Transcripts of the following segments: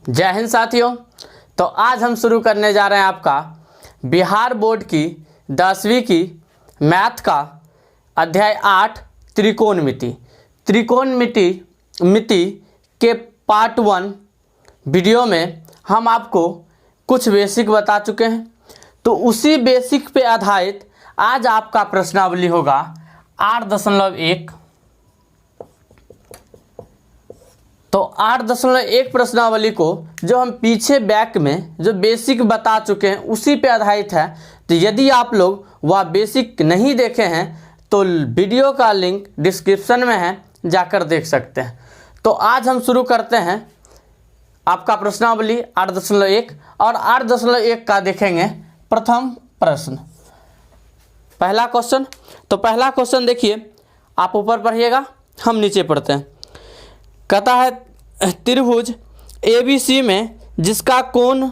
जय हिंद साथियों। तो आज हम शुरू करने जा रहे हैं आपका बिहार बोर्ड की 10वीं की मैथ का अध्याय 8 त्रिकोणमिति। त्रिकोणमिति के पार्ट 1 वीडियो में हम आपको कुछ बेसिक बता चुके हैं। तो उसी बेसिक पे आधारित आज आपका प्रश्नावली होगा 8.1। तो 8.1 प्रश्नावली को जो हम पीछे बैक में जो बेसिक बता चुके हैं उसी पे आधारित है। तो यदि आप लोग वह बेसिक नहीं देखे हैं तो वीडियो का लिंक डिस्क्रिप्शन में है, जाकर देख सकते हैं। तो आज हम शुरू करते हैं आपका प्रश्नावली 8.1 और 8.1 का देखेंगे प्रथम प्रश्न। पहला क्वेश्चन, तो पहला क्वेश्चन देखिए, आप ऊपर पढ़िएगा, हम नीचे पढ़ते हैं। कहता है त्रिभुज ABC में जिसका कोण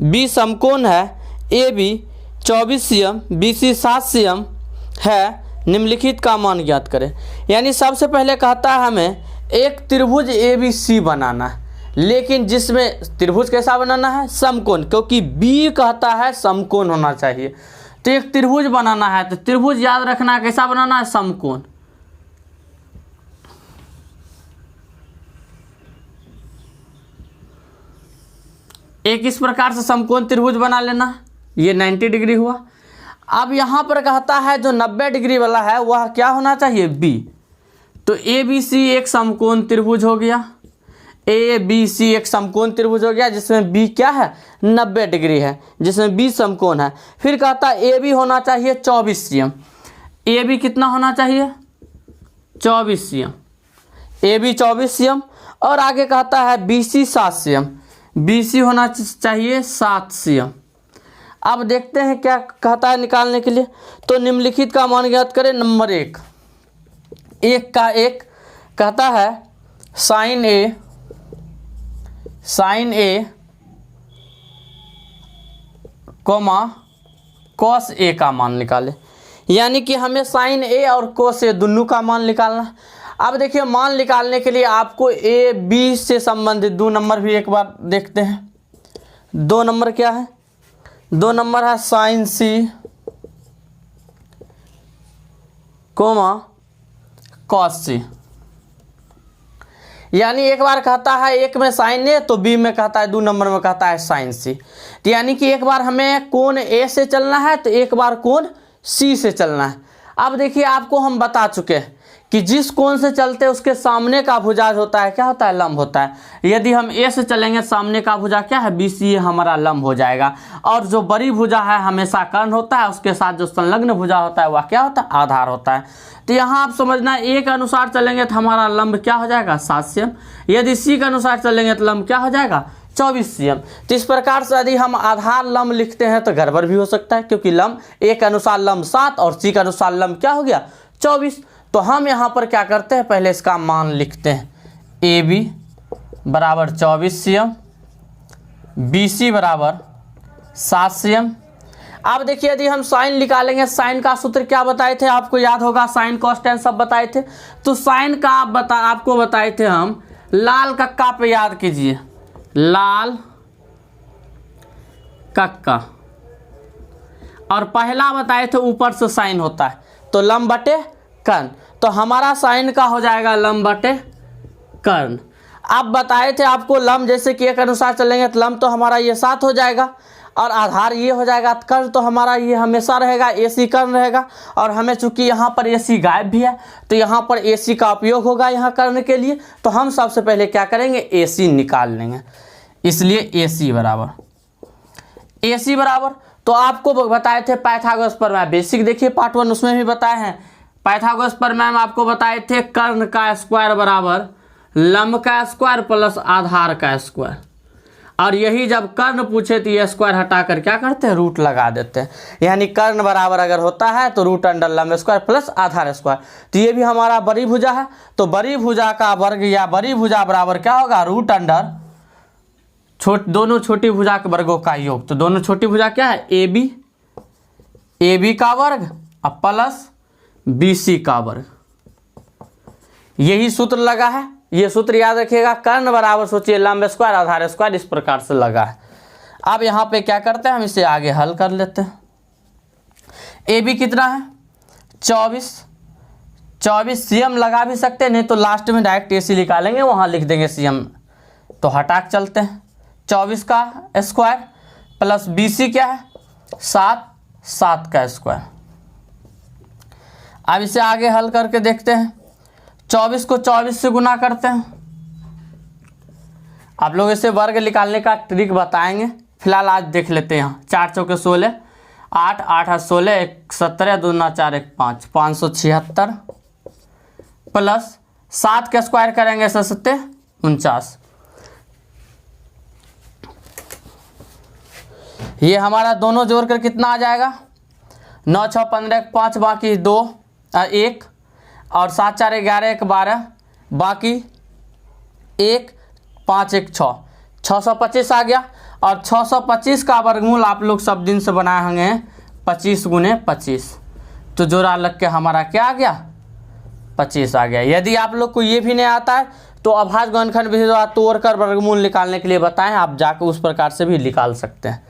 B समकोण है, AB 24 cm BC 7 cm है, निम्नलिखित का मान ज्ञात करें। यानी सबसे पहले कहता है हमें एक त्रिभुज ABC बनाना है, लेकिन जिसमें त्रिभुज कैसा बनाना है? समकोण, क्योंकि B कहता है समकोण होना चाहिए। तो एक त्रिभुज बनाना है, तो त्रिभुज याद रखना है कैसा बनाना है? समकोण। एक इस प्रकार से समकोण त्रिभुज बना लेना है, ये 90 डिग्री हुआ। अब यहाँ पर कहता है जो 90 डिग्री वाला है वह क्या होना चाहिए? B। तो ABC एक समकोण त्रिभुज हो गया, ABC एक समकोण त्रिभुज हो गया जिसमें B क्या है? 90 डिग्री है, जिसमें B समकोण है। फिर कहता है AB होना चाहिए 24 cm। AB कितना होना चाहिए? 24 cm। AB 24 cm। और आगे कहता है BC 7 cm। BC होना चाहिए 7 cm। अब देखते हैं क्या कहता है निकालने के लिए। तो निम्नलिखित का मान ज्ञात करें। नंबर 1 का एक कहता है sin A cos A का मान निकाले। यानी कि हमें sin A और cos A दोनों का मान निकालना है। अब देखिए, मान निकालने के लिए आपको A B से संबंधित 2 नंबर भी एक बार देखते हैं। 2 नंबर क्या है? 2 नंबर है sin C cos C। यानी एक बार कहता है एक में sin A तो B में कहता है 2 नंबर में कहता है sin C। तो यानी कि एक बार हमें कोण A से चलना है तो एक बार कोण C से चलना है। अब देखिए, आपको हम बता चुके हैं कि जिस कोण से चलते हैं उसके सामने का भुजा होता है क्या होता है? लंब होता है। यदि हम A से चलेंगे, सामने का भुजा क्या है? BC हमारा लंब हो जाएगा। और जो बड़ी भुजा है हमेशा कर्ण होता है, उसके साथ जो संलग्न भुजा होता है वह क्या होता है? आधार होता है। तो यहाँ आप समझना, A के अनुसार चलेंगे तो हमारा लंब क्या हो जाएगा? 7 cm। यदि C के अनुसार चलेंगे तो लंब क्या हो जाएगा? 24 cm। तो इस प्रकार से यदि हम आधार लंब लिखते हैं तो गड़बड़ भी हो सकता है, क्योंकि लंब A के अनुसार लंब 7 और C के अनुसार लंब क्या हो गया? 24। तो हम यहाँ पर क्या करते हैं, पहले इसका मान लिखते हैं। AB बराबर 24 cm, BC बराबर 7 cm। अब देखिए, यदि हम साइन निकालेंगे, साइन का सूत्र क्या बताए थे? आपको याद होगा, साइन कॉस्टेंट सब बताए थे। तो साइन का आपको बताए थे हम लाल कक्का पे, याद कीजिए, लाल कक्का। और पहला बताए थे ऊपर से साइन होता है तो लंब बटे कर्ण। तो हमारा साइन का हो जाएगा लंब बटे कर्ण। अब बताए थे आपको लंब जैसे कि एक अनुसार चलेंगे तो लंब तो हमारा ये 7 हो जाएगा और आधार ये हो जाएगा। कर्ण तो हमारा ये हमेशा रहेगा, AC कर्ण रहेगा। और हमें चूंकि यहाँ पर AC गायब भी है तो यहाँ पर AC का उपयोग होगा यहाँ कर्ण के लिए। तो हम सबसे पहले क्या करेंगे? AC निकाल लेंगे। इसलिए AC बराबर तो आपको बताए थे पाइथागोरस प्रमेय। बेसिक देखिए पार्ट 1 उसमें भी बताए हैं। पाइथागोरस प्रमेय में आपको बताए थे कर्ण का स्क्वायर बराबर लंब का स्क्वायर प्लस आधार का स्क्वायर। और यही जब कर्ण पूछे तो ये स्क्वायर हटाकर क्या करते हैं? रूट लगा देते हैं। यानी कर्ण बराबर अगर होता है तो रूट अंडर लंब स्क्वायर प्लस आधार स्क्वायर। तो ये भी हमारा बड़ी भुजा है, तो बड़ी भुजा का वर्ग या बड़ी भुजा बराबर क्या होगा? रूट अंडर दोनों छोटी भुजा के वर्गों का योग। तो दोनों छोटी भुजा क्या है? AB का वर्ग प्लस BC का वर्ग। यही सूत्र लगा है, ये सूत्र याद रखिएगा, कर्ण बराबर सोचिए लंब स्क्वायर आधार स्क्वायर, इस प्रकार से लगा है। अब यहाँ पे क्या करते हैं, हम इसे आगे हल कर लेते हैं। ए बी कितना है 24, 24 सीएम लगा भी सकते हैं, नहीं तो लास्ट में डायरेक्ट एसी निकालेंगे, वहाँ लिख देंगे सीएम, तो हटा के चलते हैं। 24 का स्क्वायर प्लस बीसी क्या है 7, 7 का स्क्वायर। अब इसे आगे हल करके देखते हैं। 24 को 24 से गुना करते हैं। आप लोग इसे वर्ग निकालने का ट्रिक बताएंगे, फिलहाल आज देख लेते हैं। यहाँ 4 चौके 16, 8, 8 8 16, 1 17, 2 9 4 1 5, 576 प्लस 7 का स्क्वायर करेंगे 7 49। ये हमारा दोनों जोड़कर कितना आ जाएगा 9 6 15 5 बाकी 2 1 और 7 4 11 1 12 बाकी 1 5 1 6, 625 आ गया। और 625 का वर्गमूल आप लोग सब दिन से बनाए होंगे 25 गुने 25, तो जोड़ा लग के हमारा क्या आ गया 25 आ गया। यदि आप लोग को ये भी नहीं आता है तो अभाज्य गुणनखंड विधि द्वारा तोड़कर वर्गमूल निकालने के लिए बताएं, आप जाकर उस प्रकार से भी निकाल सकते हैं।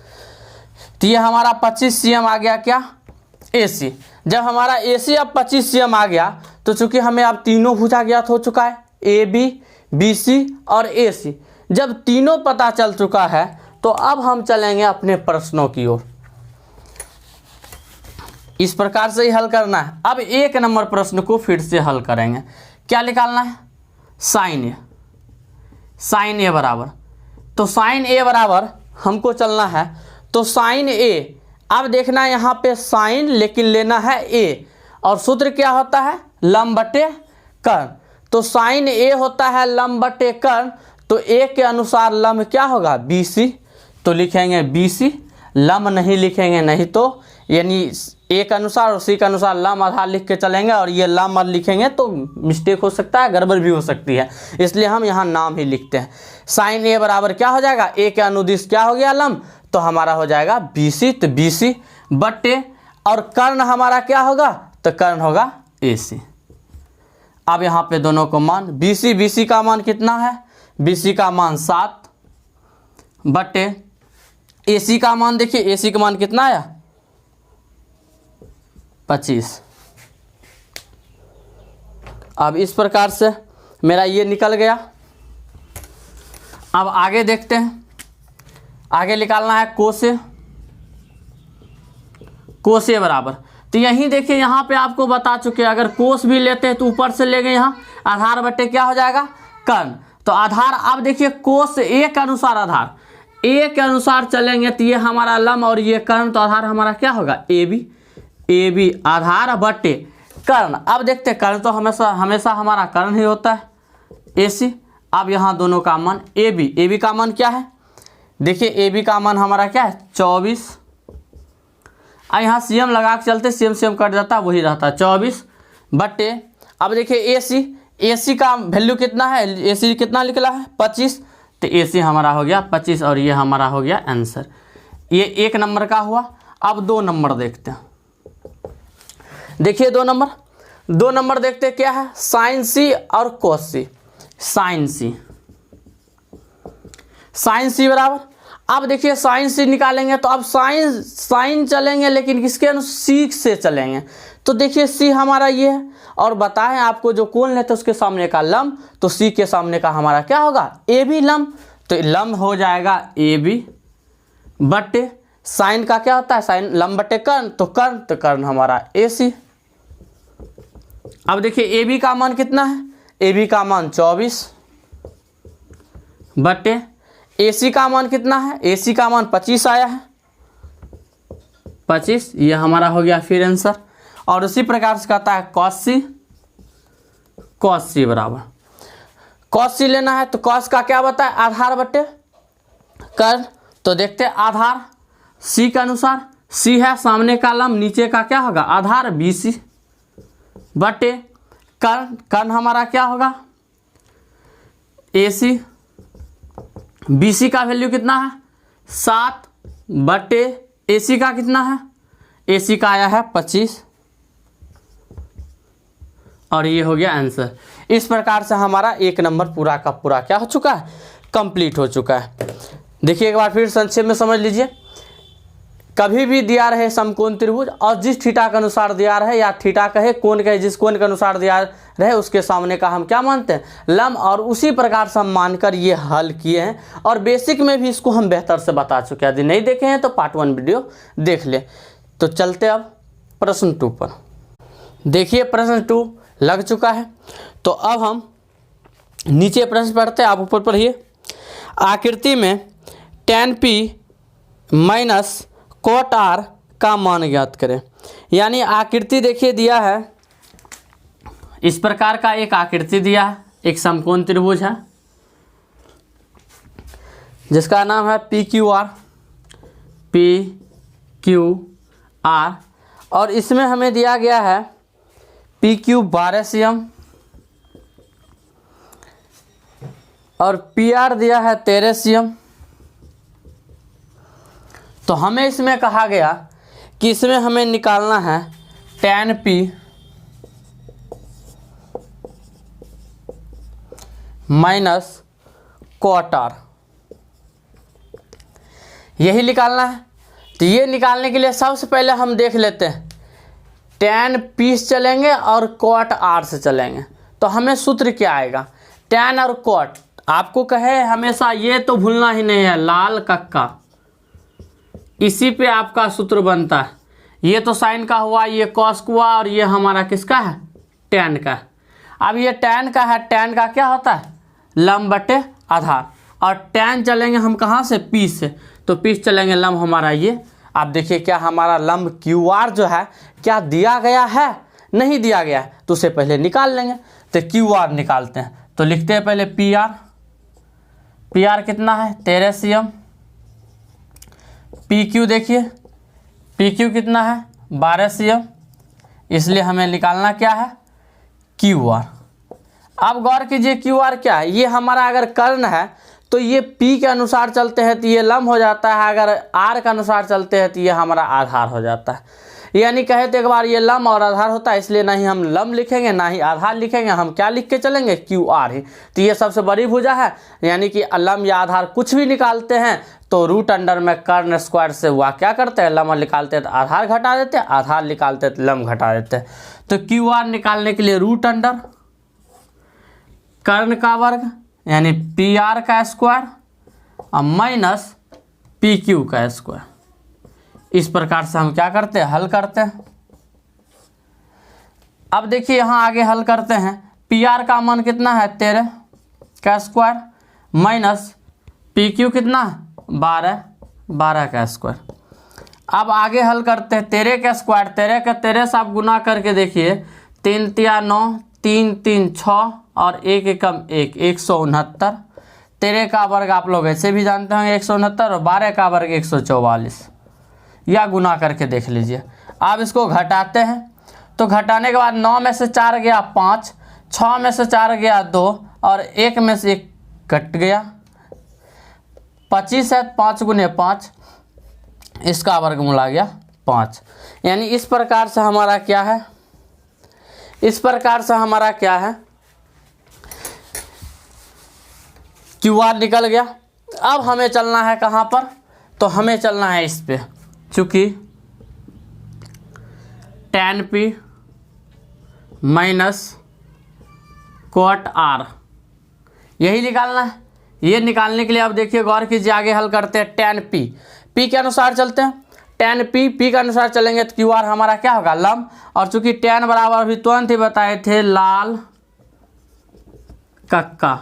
तो ये हमारा 25 सीएम आ गया क्या AC। जब हमारा AC अब 25 सीएम आ गया तो चूंकि हमें अब तीनों भुजा ज्ञात हो चुका है AB, BC और AC। जब तीनों पता चल चुका है तो अब हम चलेंगे अपने प्रश्नों की ओर। इस प्रकार से ही हल करना है। अब 1 नंबर प्रश्न को फिर से हल करेंगे। क्या निकालना है साइन A। साइन A बराबर, तो साइन A बराबर हमको चलना है, तो साइन A अब देखना है यहाँ पे साइन, लेकिन लेना है A और सूत्र क्या होता है लंब बटे कर्ण। तो साइन A होता है लंब बटे कर्ण, तो A के अनुसार लंब क्या होगा BC, तो लिखेंगे BC। लंब नहीं लिखेंगे नहीं तो, यानी A के अनुसार और C के अनुसार लंब आधार लिख के चलेंगे, और ये लंब लिखेंगे तो मिस्टेक हो सकता है, गड़बड़ भी हो सकती है, इसलिए हम यहाँ नाम ही लिखते हैं। साइन A बराबर क्या हो जाएगा A के अनुदिश क्या हो गया लंब, तो हमारा हो जाएगा BC, तो BC बटे और कर्ण हमारा क्या होगा, तो कर्ण होगा AC। अब यहाँ पे दोनों को मान BC का मान कितना है, BC का मान 7 बटे AC का मान, देखिए AC का मान कितना आया 25। अब इस प्रकार से मेरा ये निकल गया। अब आगे देखते हैं, आगे निकालना है कोस A बराबर, तो यहीं देखिए यहाँ पे आपको बता चुके, अगर कोस भी लेते हैं तो ऊपर से लेंगे यहाँ आधार बटे क्या हो जाएगा कर्ण। तो आधार, अब देखिए कोस A के अनुसार आधार A के अनुसार चलेंगे तो ये हमारा लंब और ये कर्ण, तो आधार हमारा क्या होगा AB आधार बटे कर्ण। अब देखते हैं कर्ण तो हमेशा हमारा कर्ण ही होता है AC। अब यहाँ दोनों का मान AB का मान क्या है, देखिए AB का मान हमारा क्या है 24। यहाँ सीएम लगा के चलते, सीएम कट जाता है, वही रहता है 24 बटे। अब देखिए AC का वैल्यू कितना है, AC कितना निकला है 25, तो AC हमारा हो गया 25 और ये हमारा हो गया आंसर। ये 1 नंबर का हुआ। अब 2 नंबर देखते हैं। देखिए 2 नंबर देखते हैं क्या है, साइन C और कोस C। साइन C बराबर, अब देखिए साइन C निकालेंगे तो अब साइन चलेंगे, लेकिन किसके अनुसार C से चलेंगे। तो देखिए C हमारा ये है, और बताएं आपको जो कोण लेते हैं उसके सामने का लंब, तो C के सामने का हमारा क्या होगा AB लंब, तो लंब हो जाएगा AB बटे साइन का क्या होता है साइन लंब बटे कर्ण, तो कर्ण हमारा AC। अब देखिए AB का मान कितना है, AB का मान 24 बटे AC का मान कितना है, AC का मान 25 आया है 25, ये हमारा हो गया फिर आंसर। और उसी प्रकार से कहता है cos C बराबर, cos C लेना है तो cos का क्या बताए आधार बटे कर्ण। तो देखते हैं आधार C के अनुसार, C है सामने का लंब, नीचे का क्या होगा आधार BC बटे कर्ण हमारा क्या होगा AC। BC का वैल्यू कितना है 7 बटे AC का कितना है, AC का आया है 25 और ये हो गया आंसर। इस प्रकार से हमारा 1 नंबर पूरा का पूरा क्या हो चुका है, कंप्लीट हो चुका है। देखिए एक बार फिर संक्षेप में समझ लीजिए, कभी भी दिया रहे समकोण त्रिभुज और जिस थीटा के अनुसार दिया रहे या थीटा कहे कोण कहे जिस कोण के अनुसार दिया रहे उसके सामने का हम क्या मानते हैं, लंब, और उसी प्रकार से हम मानकर ये हल किए हैं और बेसिक में भी इसको हम बेहतर से बता चुके हैं। यदि नहीं देखे हैं तो पार्ट 1 वीडियो देख ले। तो चलते अब प्रश्न 2 पर। देखिए प्रश्न 2 लग चुका है, तो अब हम नीचे प्रश्न पढ़ते हैं, आप ऊपर पढ़िए। आकृति में tan p minus cot r का मान ज्ञात करें। यानी आकृति देखिए दिया है, इस प्रकार का एक आकृति दिया है, एक समकोण त्रिभुज है जिसका नाम है PQR, और इसमें हमें दिया गया है PQ 12 cm और PR दिया है 13 cm। तो हमें इसमें कहा गया कि इसमें हमें निकालना है tan p minus cot r, यही निकालना है। तो ये निकालने के लिए सबसे पहले हम देख लेते हैं tan p से चलेंगे और cot r से चलेंगे। तो हमें सूत्र क्या आएगा, tan और cot, आपको कहे हमेशा ये तो भूलना ही नहीं है, लाल कक्का, इसी पे आपका सूत्र बनता है। ये तो साइन का हुआ, ये कॉस का हुआ, और ये हमारा किसका है, tan का। अब ये tan का है, tan का क्या होता है, लंब बटे आधार, और tan चलेंगे हम कहाँ से, p से, तो p से चलेंगे लंब हमारा ये। आप देखिए क्या हमारा लंब QR जो है क्या दिया गया है, नहीं दिया गया है, तो उसे पहले निकाल लेंगे। तो QR निकालते हैं, तो लिखते हैं पहले PR कितना है 13 cm, PQ देखिए PQ कितना है 12 cm, इसलिए हमें निकालना क्या है QR। अब गौर कीजिए QR क्या है, ये हमारा अगर कर्ण है तो ये P के अनुसार चलते हैं तो ये लंब हो जाता है, अगर R के अनुसार चलते हैं तो ये हमारा आधार हो जाता है। यानी कहे तो एक बार ये लंब और आधार होता है, इसलिए ना ही हम लंब लिखेंगे ना ही आधार लिखेंगे, हम क्या लिख के चलेंगे QR ही। तो ये सबसे बड़ी भुजा है, यानी कि लंब या आधार कुछ भी निकालते हैं तो रूट अंडर में कर्ण स्क्वायर से हुआ क्या करते हैं, लंब निकालते हैं तो आधार घटा देते हैं, आधार निकालते हैं तो लंब घटा देते हैं। तो QR निकालने के लिए रूट अंडर कर्ण का वर्ग यानी PR का स्क्वायर और माइनस PQ का स्क्वायर, इस प्रकार से हम क्या करते हैं, हल करते हैं। अब देखिए यहाँ आगे हल करते हैं, PR का मान कितना है 13 का स्क्वायर माइनस PQ कितना है 12 का स्क्वायर। अब आगे हल करते हैं 13 का स्क्वायर, 13 का 13 से आप गुना करके देखिए, 3 तिया 9, 3 3 6 और 1 एकम 1, 169। 13 का वर्ग आप लोग ऐसे भी जानते होंगे 169, और 12 का वर्ग 144, या गुना करके देख लीजिए। अब इसको घटाते हैं, तो घटाने के बाद 9 में से 4 गया 5, 6 में से 4 गया 2 और 1 में से 1 कट गया, 25 है 5 गुने 5, इसका वर्गमूल आ गया 5। यानी इस प्रकार से हमारा क्या है, इस प्रकार से हमारा क्या है QR निकल गया। अब हमें चलना है कहाँ पर, तो हमें चलना है इस पे, चूँकि tan p minus cot r यही निकालना है। ये निकालने के लिए अब देखिए गौर कीजिए, आगे हल करते हैं tan p के अनुसार चलते हैं, tan p के अनुसार चलेंगे तो QR हमारा क्या होगा लंब, और चूंकि tan बराबर अभी तुरंत ही बताए थे लाल कक्का,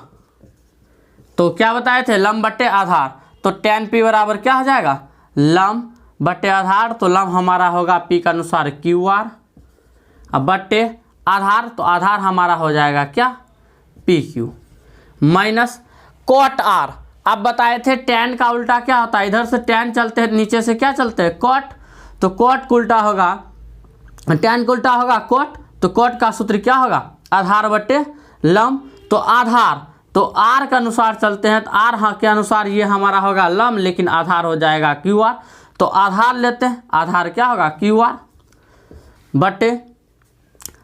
तो क्या बताए थे लंब बट्टे आधार, तो tan p बराबर क्या हो जाएगा लंब बट्टे आधार, तो लंब हमारा होगा P के अनुसार QR, अब बट्टे आधार तो आधार हमारा हो जाएगा क्या PQ माइनस cot r। अब बताए थे tan का उल्टा क्या होता है, इधर से tan चलते हैं नीचे से क्या चलते हैं cot, तो cot का उल्टा होगा tan का उल्टा होगा cot, तो cot का सूत्र क्या होगा आधार बट्टे लंब, तो आधार तो r के अनुसार चलते हैं तो r के अनुसार ये हमारा होगा लंब, लेकिन आधार हो जाएगा QR, तो आधार लेते हैं, आधार क्या होगा QR बटे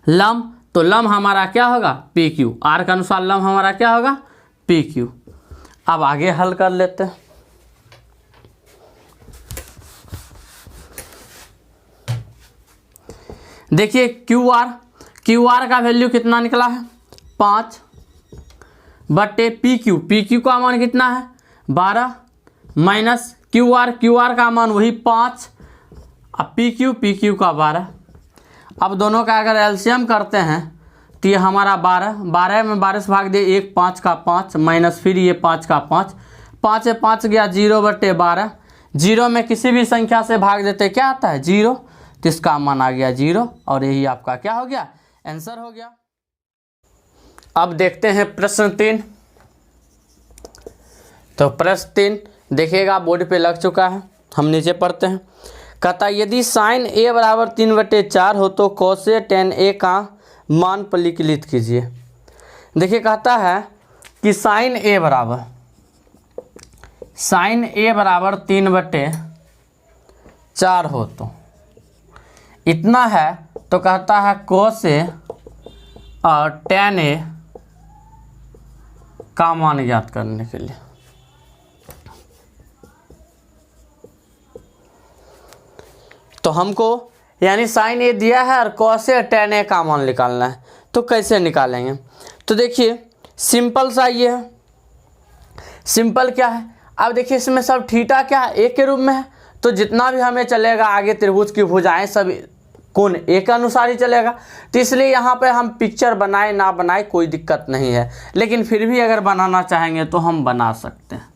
लंब, तो लम हमारा क्या होगा पी क्यू, आर के अनुसार लम हमारा क्या होगा पी क्यू। अब आगे हल कर लेते हैं। देखिए क्यू आर का वैल्यू कितना निकला है 5 बटे पी क्यू का मान कितना है 12 माइनस क्यू आर का मान वही 5, अब पी क्यू का 12। अब दोनों का अगर एलसीएम करते हैं तो ये हमारा 12 में 12 से भाग दिए 1, 5 का 5 माइनस फिर ये 5 का 5, 5 से 5 गया 0 बटे 12। 0 में किसी भी संख्या से भाग देते क्या आता है 0, तो इसका मान आ गया 0 और यही आपका क्या हो गया आंसर हो गया। अब देखते हैं प्रश्न 3। तो प्रश्न 3 देखिएगा बोर्ड पे लग चुका है, हम नीचे पढ़ते हैं। कहता यदि साइन a बराबर 3/4 हो तो कोसे tan a का मान परिकलित कीजिए। देखिए कहता है कि साइन a बराबर 3/4 हो तो इतना है, तो कहता है कोस a और tan a का मान ज्ञात करने के लिए। तो हमको यानी साइन ए दिया है और कॉस ए tan a का मान निकालना है, तो कैसे निकालेंगे। तो देखिए सिंपल सा ये है, सिंपल क्या है, अब देखिए इसमें सब थीटा क्या है ए के रूप में है, तो जितना भी हमें चलेगा आगे त्रिभुज की भुजाएं सब कोण ए के अनुसार ही चलेगा। तो इसलिए यहाँ पे हम पिक्चर बनाए ना बनाए कोई दिक्कत नहीं है, लेकिन फिर भी अगर बनाना चाहेंगे तो हम बना सकते हैं।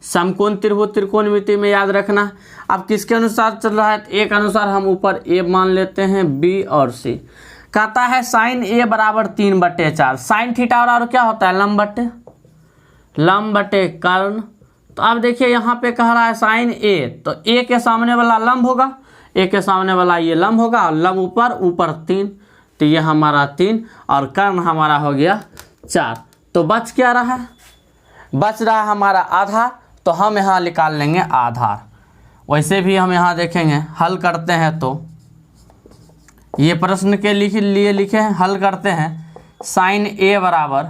समकोण त्रिभुज त्रिकोणमिति में याद रखना। अब किसके अनुसार चल रहा है, तो ए के अनुसार हम ऊपर ए मान लेते हैं, बी और सी। कहता है साइन ए बराबर 3/4, साइन थीटा बराबर क्या होता है लंब बटे कर्ण। तो अब देखिए यहाँ पे कह रहा है साइन ए, तो ए के सामने वाला लंब होगा, ए के सामने वाला ये लंब होगा और लंब ऊपर 3, तो ये हमारा 3 और कर्ण हमारा हो गया 4। तो बच क्या रहा है, बच रहा है हमारा आधार, तो हम यहाँ निकाल लेंगे आधार। वैसे भी हम यहाँ देखेंगे हल करते हैं, तो ये प्रश्न के लिए लिखे हैं, हल करते हैं साइन ए बराबर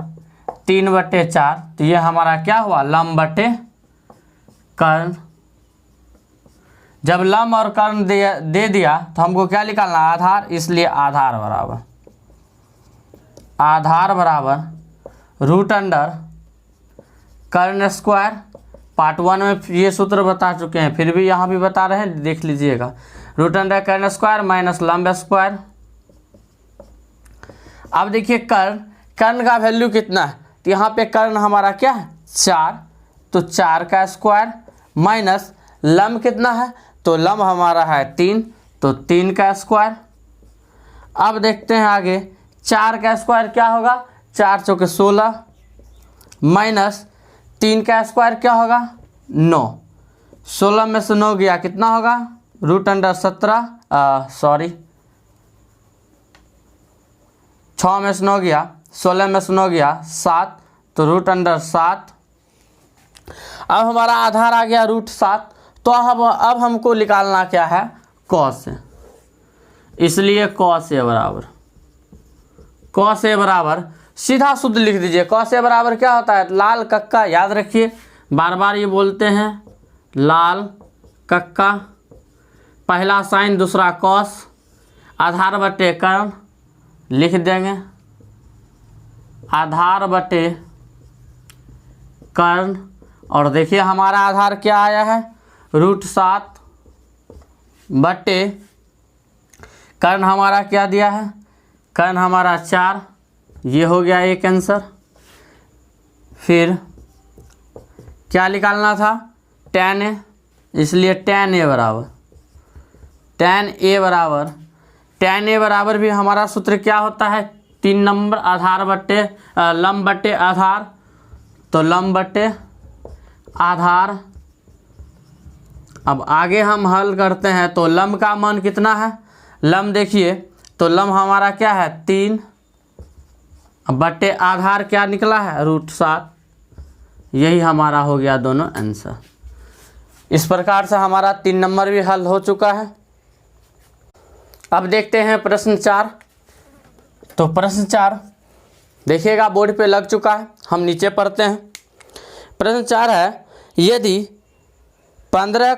3/4, तो ये हमारा क्या हुआ लंब बटे कर्ण। जब लंब और कर्ण दे दिया तो हमको क्या निकालना आधार, इसलिए आधार बराबर रूट अंडर कर्ण स्क्वायर। पार्ट 1 में ये सूत्र बता चुके हैं, फिर भी यहाँ भी बता रहे हैं, देख लीजिएगा। रूट अंडर कर्ण स्क्वायर माइनस लंब स्क्वायर। अब देखिए कर्ण का वैल्यू कितना है, तो यहाँ पे कर्ण हमारा क्या है 4, तो 4 का स्क्वायर माइनस लंब कितना है, तो लंब हमारा है 3, तो 3 का स्क्वायर। अब देखते हैं आगे 4 का स्क्वायर क्या होगा, 4 चौके 16 माइनस 3 का स्क्वायर क्या होगा 9, 16 में से 9 गया कितना होगा रूट अंडर 17, 6 में से 9 गया, 16 में से 9 गया 7, तो रूट अंडर 7। अब हमारा आधार आ गया रूट 7। तो अब हमको निकालना क्या है कॉस ए, इसलिए कॉस ए बराबर सीधा शुद्ध लिख दीजिए। कॉस ए बराबर क्या होता है लाल कक्का, याद रखिए बार बार ये बोलते हैं लाल कक्का, पहला साइन दूसरा कॉस, आधार बटे कर्ण लिख देंगे, आधार बटे कर्ण। और देखिए हमारा आधार क्या आया है रूट 7 बटे कर्ण हमारा क्या दिया है, कर्ण हमारा 4, ये हो गया एक आंसर। फिर क्या निकालना था tan a, इसलिए tan a बराबर भी हमारा सूत्र क्या होता है 3 नंबर आधार बटे लंब बटे आधार, तो लंब बटे आधार। अब आगे हम हल करते हैं, तो लंब का मान कितना है, लंब देखिए तो लंब हमारा क्या है 3 बटे आधार क्या निकला है रूट 7, यही हमारा हो गया दोनों आंसर। इस प्रकार से हमारा 3 नंबर भी हल हो चुका है। अब देखते हैं प्रश्न 4। तो प्रश्न 4 देखिएगा, बोर्ड पे लग चुका है, हम नीचे पढ़ते हैं। प्रश्न 4 है, यदि 15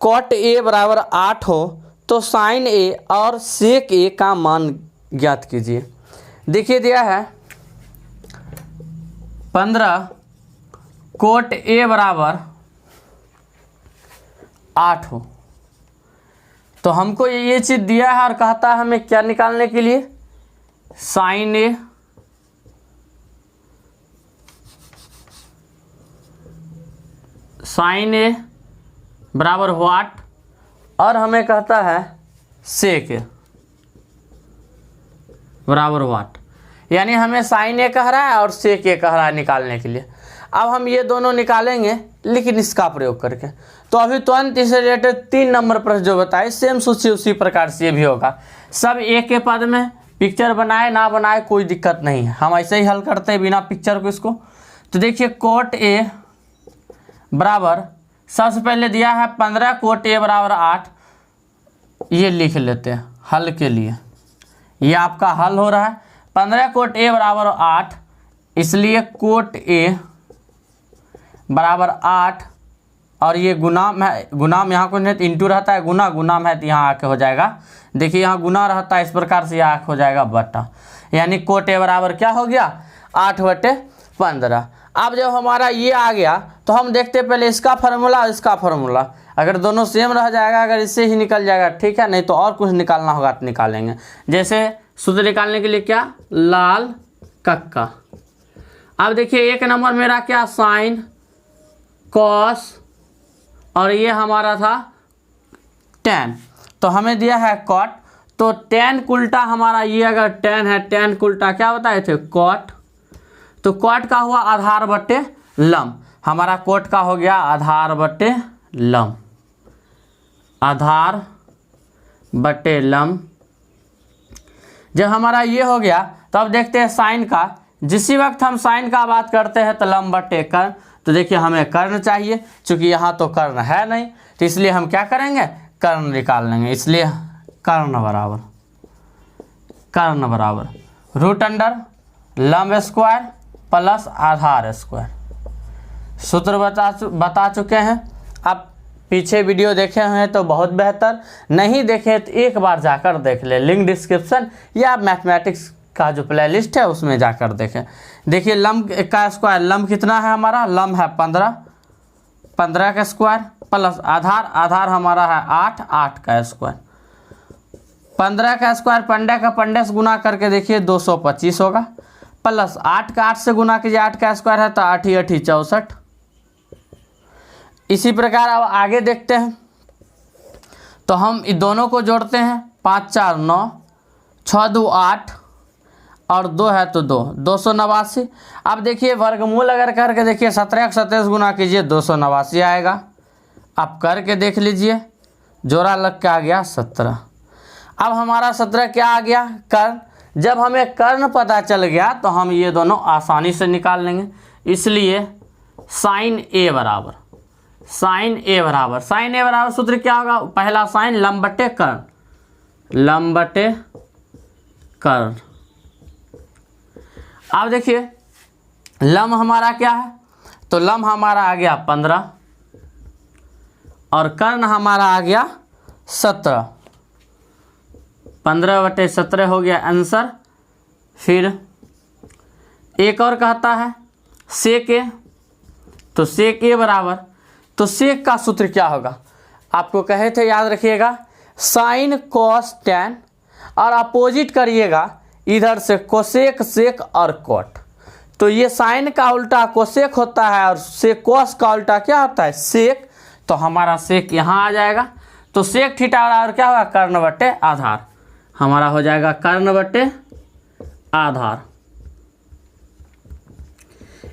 cot A बराबर 8 हो तो साइन A और सेक A का मान ज्ञात कीजिए। देखिए दिया है 15 cot A बराबर 8 हो, तो हमको ये चीज़ दिया है और कहता है हमें क्या निकालने के लिए, साइन A बराबर वाट, और हमें कहता है सेक बराबर वाट, यानी हमें साइन A कह रहा है और सेक A कह रहा है निकालने के लिए। अब हम ये दोनों निकालेंगे, लेकिन इसका प्रयोग करके। तो अभी तुरंत इससे रिलेटेड 3 नंबर प्रश्न जो बताए सेम सूची उसी प्रकार से ये भी होगा। सब एक के पद में, पिक्चर बनाए ना बनाए कोई दिक्कत नहीं है, हम ऐसे ही हल करते हैं बिना पिक्चर को इसको। तो देखिए cot A बराबर, सबसे पहले दिया है 15 cot A बराबर 8, ये लिख लेते हैं हल के लिए। ये आपका हल हो रहा है 15 cot A बराबर 8, इसलिए cot A बराबर 8, और ये गुणाम है, गुणाम यहाँ को नहीं इंटू रहता है, गुणाम है तो यहाँ आके हो जाएगा, देखिए यहाँ गुना रहता है, इस प्रकार से यहाँ हो जाएगा बटा, यानी cot A बराबर क्या हो गया 8/15। अब जब हमारा ये आ गया तो हम देखते हैं पहले इसका फार्मूला और इसका फार्मूला, अगर दोनों सेम रह जाएगा, अगर इससे ही निकल जाएगा ठीक है, नहीं तो और कुछ निकालना होगा तो निकालेंगे। जैसे सूत्र निकालने के लिए क्या, लाल कक्का। अब देखिए 1 नंबर मेरा क्या, साइन कॉस, और ये हमारा था tan, तो हमें दिया है cot, तो tan उल्टा हमारा ये अगर tan है, tan उल्टा क्या बताए थे cot, तो cot का हुआ आधार बटे लंब, हमारा cot का हो गया आधार बटे लंब, आधार बटे लंब। जब हमारा ये हो गया तो अब देखते हैं साइन का, जिसी वक्त हम साइन का बात करते हैं तो लंब बटे कर्ण, तो देखिए हमें कर्ण चाहिए, चूंकि यहाँ तो कर्ण है नहीं, तो इसलिए हम क्या करेंगे, कर्ण निकाल लेंगे, इसलिए कर्ण बराबर रूट अंडर लंब स्क्वायर प्लस आधार स्क्वायर। सूत्र बता चुके हैं, आप पीछे वीडियो देखे हुए हैं तो बहुत बेहतर, नहीं देखे तो एक बार जाकर देख ले, लिंक डिस्क्रिप्शन या मैथमेटिक्स का जो प्लेलिस्ट है उसमें जाकर देखें। देखिए लंब का स्क्वायर, लंब कितना है हमारा, लंब है 15 का स्क्वायर प्लस आधार हमारा है 8 का स्क्वायर, 15 का स्क्वायर पंडे से गुना करके देखिए 225 होगा, प्लस 8 का 8 से गुना कीजिए, 8 का स्क्वायर है तो 8 8 64। इसी प्रकार अब आगे देखते हैं, तो हम इन दोनों को जोड़ते हैं, 5 4 9, 6 2 8 और 2 है तो 289। अब देखिए वर्गमूल अगर करके देखिए 17 का 27 गुना कीजिए 289 आएगा। आप करके देख लीजिए, जोड़ा लग के आ गया 17। अब हमारा 17 क्या आ गया, कर्ण। जब हमें कर्ण पता चल गया तो हम ये दोनों आसानी से निकाल लेंगे, इसलिए साइन ए बराबर सूत्र क्या होगा, पहला साइन लंब बटे कर्ण। अब देखिए लंब हमारा क्या है, तो लंब हमारा आ गया 15 और कर्ण हमारा आ गया 17, 15/17 हो गया आंसर। फिर एक और कहता है सेक ए, तो सेक ए बराबर, तो सेक का सूत्र क्या होगा, आपको कहे थे याद रखिएगा, साइन कॉस टैन, और अपोजिट करिएगा इधर से कोसेक सेक और कॉट। तो ये साइन का उल्टा कोसेक होता है और सेक कॉस का उल्टा क्या होता है, सेक, तो हमारा सेक यहाँ आ जाएगा। तो सेक थीटा बराबर क्या होगा, कर्ण बटे आधार, हमारा हो जाएगा कर्ण बटे आधार।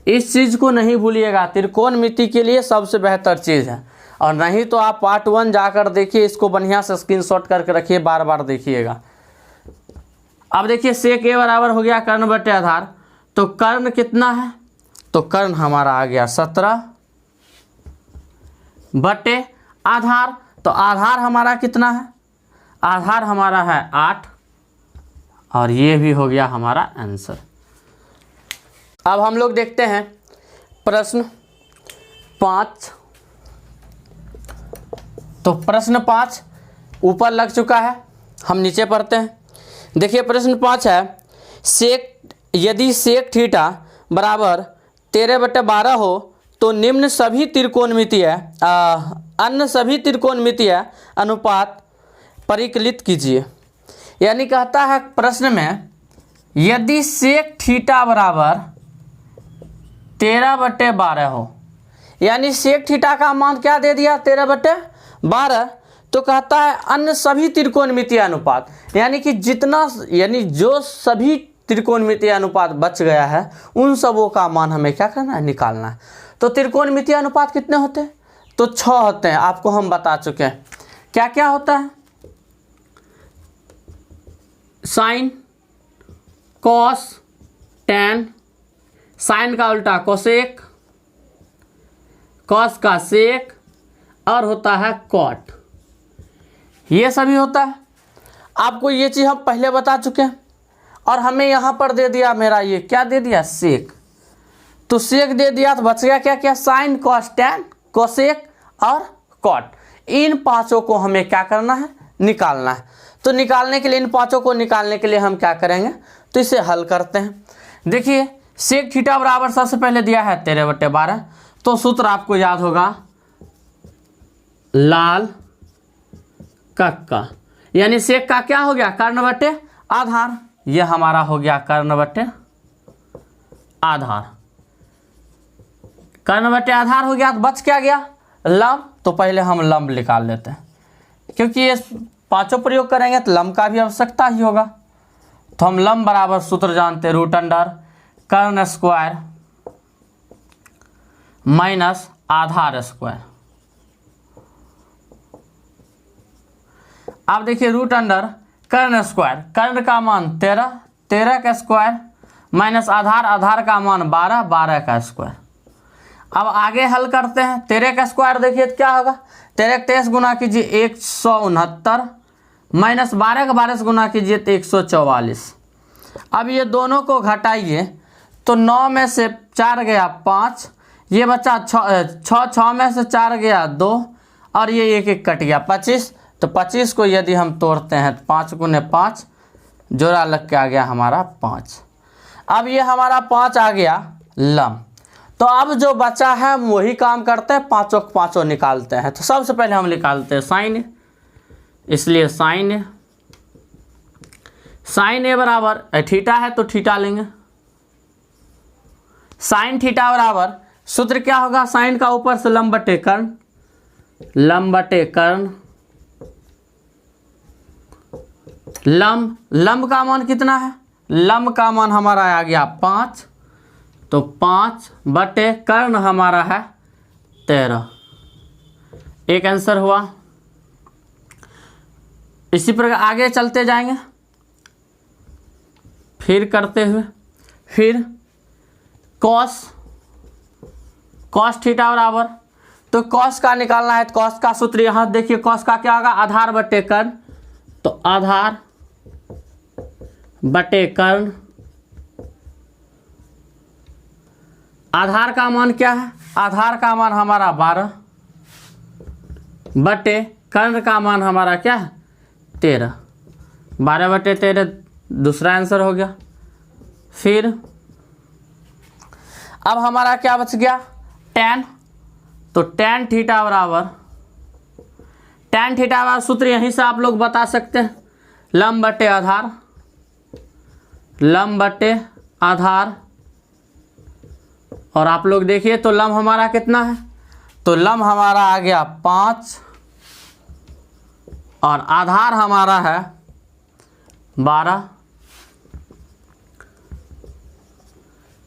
इस चीज को नहीं भूलिएगा, त्रिकोणमिति के लिए सबसे बेहतर चीज है, और नहीं तो आप पार्ट 1 जाकर देखिए, इसको बढ़िया से स्क्रीनशॉट करके रखिए, बार बार देखिएगा। अब देखिए सेक ए बराबर हो गया कर्ण बटे आधार, तो कर्ण कितना है, तो कर्ण हमारा आ गया 17 बटे आधार, तो आधार हमारा कितना है, आधार हमारा है 8, और ये भी हो गया हमारा आंसर। अब हम लोग देखते हैं प्रश्न 5। तो प्रश्न 5 ऊपर लग चुका है, हम नीचे पढ़ते हैं। देखिए प्रश्न 5 है, यदि सेक थीटा बराबर 13/12 हो तो निम्न सभी त्रिकोणमितीय अन्य सभी त्रिकोणमितीय अनुपात परिकलित कीजिए। यानी कहता है प्रश्न में, यदि सेक थीटा बराबर 13/12 हो, यानी सेक थीटा का मान क्या दे दिया 13/12, तो कहता है अन्य सभी त्रिकोणमितीय अनुपात, यानी कि जो सभी त्रिकोणमितीय अनुपात बच गया है उन सबों का मान हमें क्या करना है, निकालना है। तो त्रिकोणमितीय अनुपात कितने होते हैं, तो 6 होते हैं, आपको हम बता चुके हैं। क्या क्या होता है, साइन, कॉस, टैन, साइन का उल्टा कोसेक, कॉस का सेक, और होता है कॉट, ये सभी होता है। आपको ये चीज़ हम पहले बता चुके हैं। और हमें यहाँ पर दे दिया मेरा ये क्या दे दिया, सेक। तो सेक दे दिया तो बच गया क्या क्या, साइन, कॉस, टैन, कोसेक और कॉट। इन पांचों को हमें क्या करना है, निकालना है। तो निकालने के लिए, इन पांचों को निकालने के लिए हम क्या करेंगे, तो इसे हल करते हैं। देखिए सेक थीटा बराबर सबसे पहले दिया है 13/12, तो सूत्र आपको याद होगा लाल कक्का, यानी सेक का क्या हो गया, कर्ण बटे आधार। ये हमारा हो गया कर्ण बटे आधार, कर्ण बटे आधार हो गया। तो बच क्या गया, लंब। तो पहले हम लंब निकाल लेते हैं, क्योंकि ये पांचों प्रयोग करेंगे तो लंब का भी आवश्यकता ही होगा। तो हम लंब बराबर सूत्र जानते हैं, √अंडर कर्ण स्क्वायर माइनस आधार स्क्वायर। अब देखिए √अंडर कर्ण स्क्वायर, कर्ण का मान 13, 13 का स्क्वायर माइनस आधार, आधार का मान 12, 12 का स्क्वायर। अब आगे हल करते हैं। 13 का स्क्वायर देखिए तो क्या होगा, 13 का 23 गुना कीजिए 169 माइनस 12 का 12 से गुना कीजिए तो 144। अब ये दोनों को घटाइए तो 9 में से 4 गया 5, ये बचा 6 में से 4 गया 2, और ये एक एक कट गया 25। तो 25 को यदि हम तोड़ते हैं तो 5 गुने 5 जोड़ा लग के आ गया हमारा 5। अब ये हमारा 5 आ गया लंब। तो अब जो बचा है हम वही काम करते हैं, पाँचों पाँचों निकालते हैं। तो सबसे पहले हम निकालते हैं साइन, इसलिए साइन ए बराबर थीटा है तो थीटा लेंगे। साइन थीटा बराबर सूत्र क्या होगा, साइन का ऊपर से लंब बटे कर्ण, लंब बटे कर्ण, लंब का मान कितना है, लंब का मान हमारा आ गया 5, तो 5 बटे कर्ण हमारा है 13। एक आंसर हुआ। इसी प्रकार आगे चलते जाएंगे, फिर करते हुए, फिर कॉस थीटा बराबर, तो कॉस का निकालना है। तो कॉस का सूत्र यहाँ देखिए, कॉस का क्या होगा, आधार बटे कर्ण, तो आधार बटे कर्ण, आधार का मान क्या है, आधार का मान हमारा 12 बटे कर्ण का मान हमारा क्या है 13, 12 बटे 13 दूसरा आंसर हो गया। फिर अब हमारा क्या बच गया, टैन, तो टैन थीटा बराबर, टैन थीटा बराबर सूत्र यहीं से आप लोग बता सकते हैं, लंब बटे आधार, लंब बटे आधार। और आप लोग देखिए तो लंब हमारा कितना है, तो लंब हमारा आ गया 5 और आधार हमारा है 12,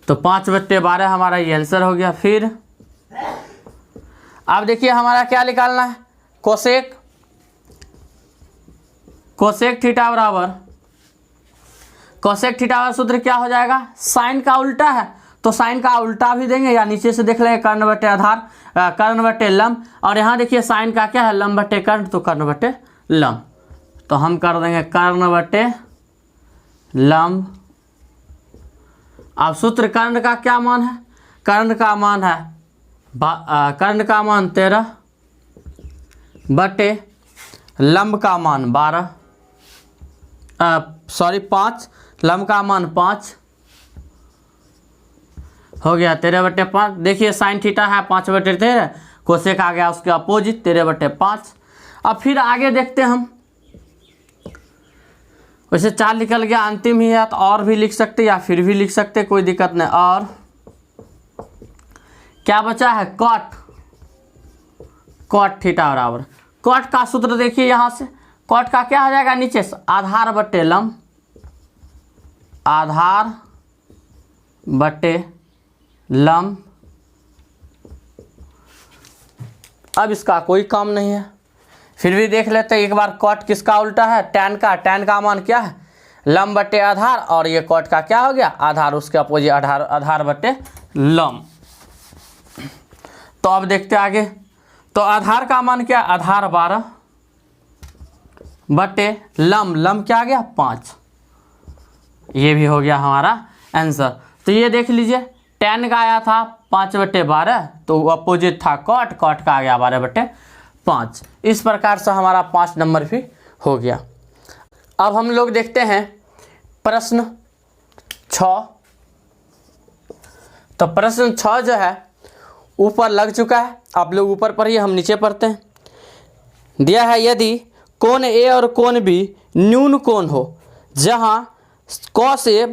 तो 5 बटे 12 हमारा ये आंसर हो गया। फिर अब देखिए हमारा क्या निकालना है, कोसेक थीटा बराबर, कोसेक थीटा बराबर सूत्र क्या हो जाएगा, साइन का उल्टा है तो साइन का उल्टा भी देंगे, या नीचे से देख लेंगे कर्ण बटे आधार, कर्ण बटे लंब, और यहाँ देखिए साइन का क्या है, लंब बटे कर्ण, तो कर्ण बटे लंब। तो हम कर देंगे कर्ण बटे लंब। अब सूत्र कर्ण का क्या मान है? कर्ण का मान है कर्ण का मान 13 बटे लंब का मान 12 5, लंब का मान 5 हो गया 13/5। देखिए साइन थीटा है 5/13, कोसेक आ गया उसके अपोजिट 13/5। अब फिर आगे देखते हैं हम, वैसे 4 निकल गया, अंतिम ही है तो और भी लिख सकते या फिर भी लिख सकते, कोई दिक्कत नहीं। और क्या बचा है? कॉट थीटा बराबर, कॉट का सूत्र देखिए यहाँ से, कॉट का क्या हो जाएगा नीचे से? आधार बटे लंब, आधार बटे लंब। अब इसका कोई काम नहीं है, फिर भी देख लेते हैं एक बार। कॉट किसका उल्टा है? टैन का। टैन का मान क्या है? लंब बटे आधार, और ये कॉट का क्या हो गया? आधार, उसके अपोजिट आधार बटे लंब। तो अब देखते हैं आगे। तो आधार का मान क्या? आधार 12 बटे लंब, लंब क्या आ गया? 5। ये भी हो गया हमारा आंसर। तो ये देख लीजिए, टैन का आया था 5/12, तो अपोजिट था कॉट, कॉट का आ गया 12/5। इस प्रकार से हमारा 5 नंबर भी हो गया। अब हम लोग देखते हैं प्रश्न 6। तो प्रश्न 6 जो है ऊपर लग चुका है, आप लोग ऊपर पढ़िए, हम नीचे पढ़ते हैं। दिया है यदि कोण ए और कोण बी न्यून कोण हो, जहां कॉस ए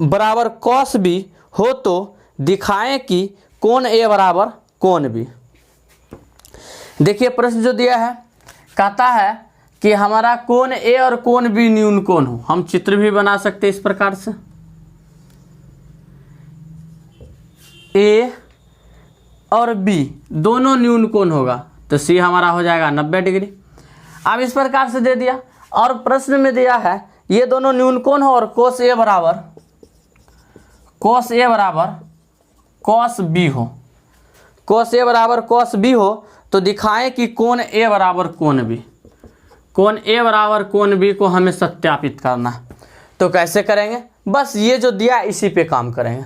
बराबर कॉस बी हो, तो दिखाएं कि कोण ए बराबर कोण बी। देखिए प्रश्न जो दिया है, कहता है कि हमारा कोण ए और कोण बी न्यून कोण हो। हम चित्र भी बना सकते हैं इस प्रकार से, ए और बी दोनों न्यून कोण होगा, तो सी हमारा हो जाएगा 90 डिग्री। अब इस प्रकार से दे दिया, और प्रश्न में दिया है ये दोनों न्यून कोण हो और कोस ए बराबर कॉस बी हो, कोस ए बराबर कॉस बी हो, तो दिखाएं कि कोण ए बराबर कोण बी। कोण ए बराबर कोण बी को हमें सत्यापित करना है। तो कैसे करेंगे? बस ये जो दिया इसी पे काम करेंगे।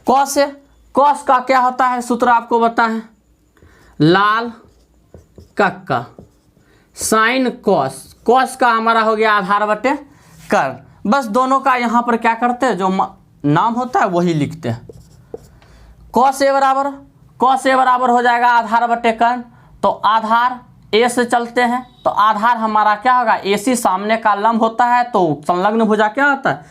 कॉस ए, कॉस का क्या होता है सूत्र आपको बताएं? लाल कक्का। साइन कॉस, कॉस का हमारा हो गया आधार बटे कर्ण। बस दोनों का यहाँ पर क्या करते हैं, जो नाम होता है वही लिखते हैं। कॉस ए बराबर हो जाएगा आधार बटे कर्ण। तो आधार ए से चलते हैं, तो आधार हमारा क्या होगा? AC सामने का लंब होता है, तो संलग्न भुजा क्या होता है?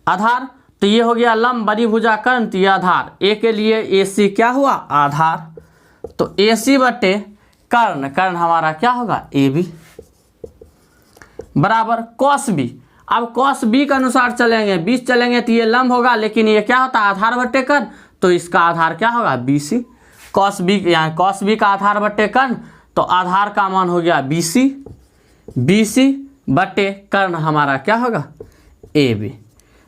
आधार। तो ये हो गया लंब, बड़ी भुजा कर्ण, तो ये आधार। ए के लिए AC क्या हुआ? आधार। तो AC बटे कर्ण, कर्ण हमारा क्या होगा? AB बराबर कॉस बी। अब कॉस बी के अनुसार चलेंगे, 20 चलेंगे तो ये लंब होगा, लेकिन ये क्या होता है? आधार बटे कर्ण, तो इसका आधार क्या होगा? BC। कॉस बी, यहाँ कॉस बी का आधार बटे कर्ण, तो आधार का मान हो गया BC बटे कर्ण हमारा क्या होगा? AB।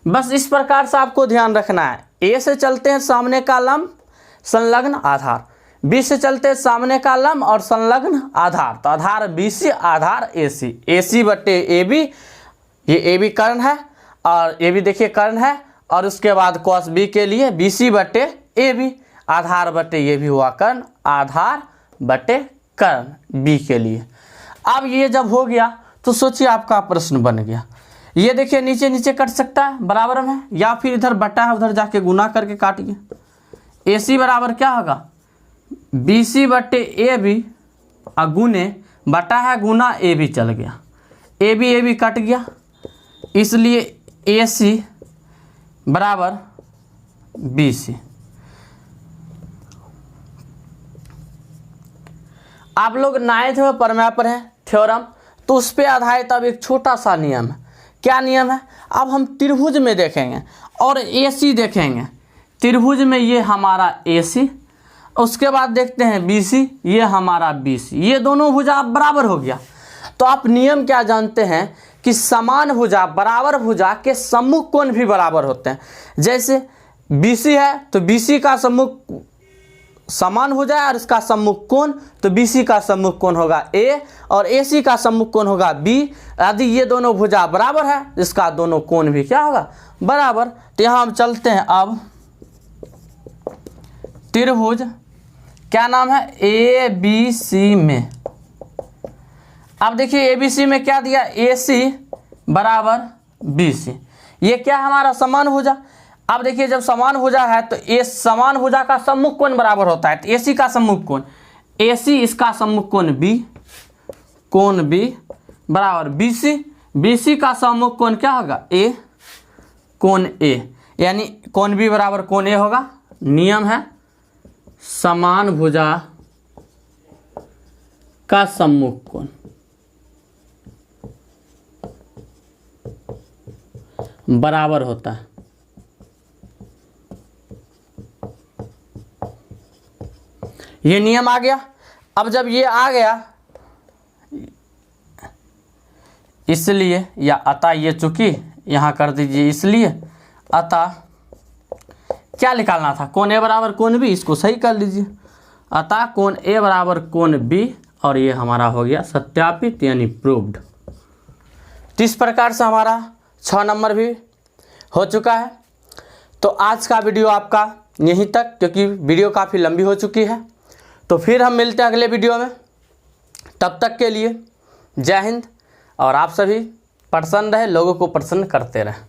बस इस प्रकार से आपको ध्यान रखना है। ए से चलते हैं सामने का लंब संलग्न आधार, बी से चलते हैं सामने का लंब और संलग्न आधार, तो आधार BC, आधार AC बटे AB। ये AB कर्ण है और AB देखिए कर्ण है, और उसके बाद कॉस बी के लिए BC बटे AB, आधार बटे ये भी हुआ कर्ण, आधार बटे कर्ण बी के लिए। अब ये जब हो गया तो सोचिए आपका प्रश्न बन गया। ये देखिए नीचे नीचे कट सकता है बराबर में, या फिर इधर बटा है उधर जाके गुना करके काटिए। AC बराबर क्या होगा? BC बटे AB, गुने बटा है गुना AB चल गया, AB कट गया, इसलिए AC बराबर BC। आप लोग 9th में प्रमेय पर हैं थ्योरम, तो उस पर आधारित अब एक छोटा सा नियम है। क्या नियम है? अब हम त्रिभुज में देखेंगे और AC देखेंगे। त्रिभुज में ये हमारा AC, उसके बाद देखते हैं BC, ये हमारा BC, ये दोनों भुजा बराबर हो गया। तो आप नियम क्या जानते हैं कि समान भुजा, बराबर भुजा के सम्मुख कोण भी बराबर होते हैं। जैसे BC है तो BC का सम्मुख समान हो जाए और इसका सम्मुख कोण, तो BC का सम्मुख कोण होगा A और AC का सम्मुख कोण होगा B। यदि ये दोनों भुजा बराबर है, इसका दोनों कोण भी क्या होगा, बराबर। तो यहाँ हम चलते हैं अब त्रिभुज, क्या नाम है, ABC में। अब देखिए ABC में क्या दिया, AC बराबर BC, ये क्या हमारा समान भुजा। अब देखिए जब समान भुजा है तो ये समान भुजा का सम्मुख कोण बराबर होता है, तो AC का सम्मुख कोण AC, इसका सम्मुख कोण B, कोण B बराबर BC, BC का सम्मुख कोण क्या होगा A, कोण A, यानी कोण B बराबर कोण A होगा। नियम है समान भुजा का सम्मुख कोण बराबर होता है। ये नियम आ गया। अब जब ये आ गया, इसलिए या अतः, ये चूंकि यहाँ कर दीजिए, इसलिए अतः क्या निकालना था, कोण A बराबर कोण B, इसको सही कर लीजिए। अतः कोण A बराबर कोण B, और ये हमारा हो गया सत्यापित यानी प्रूव्ड। तो इस प्रकार से हमारा 6 नंबर भी हो चुका है। तो आज का वीडियो आपका यहीं तक, क्योंकि वीडियो काफ़ी लंबी हो चुकी है। तो फिर हम मिलते हैं अगले वीडियो में, तब तक के लिए जय हिंद। और आप सभी प्रसन्न रहे, लोगों को प्रसन्न करते रहें।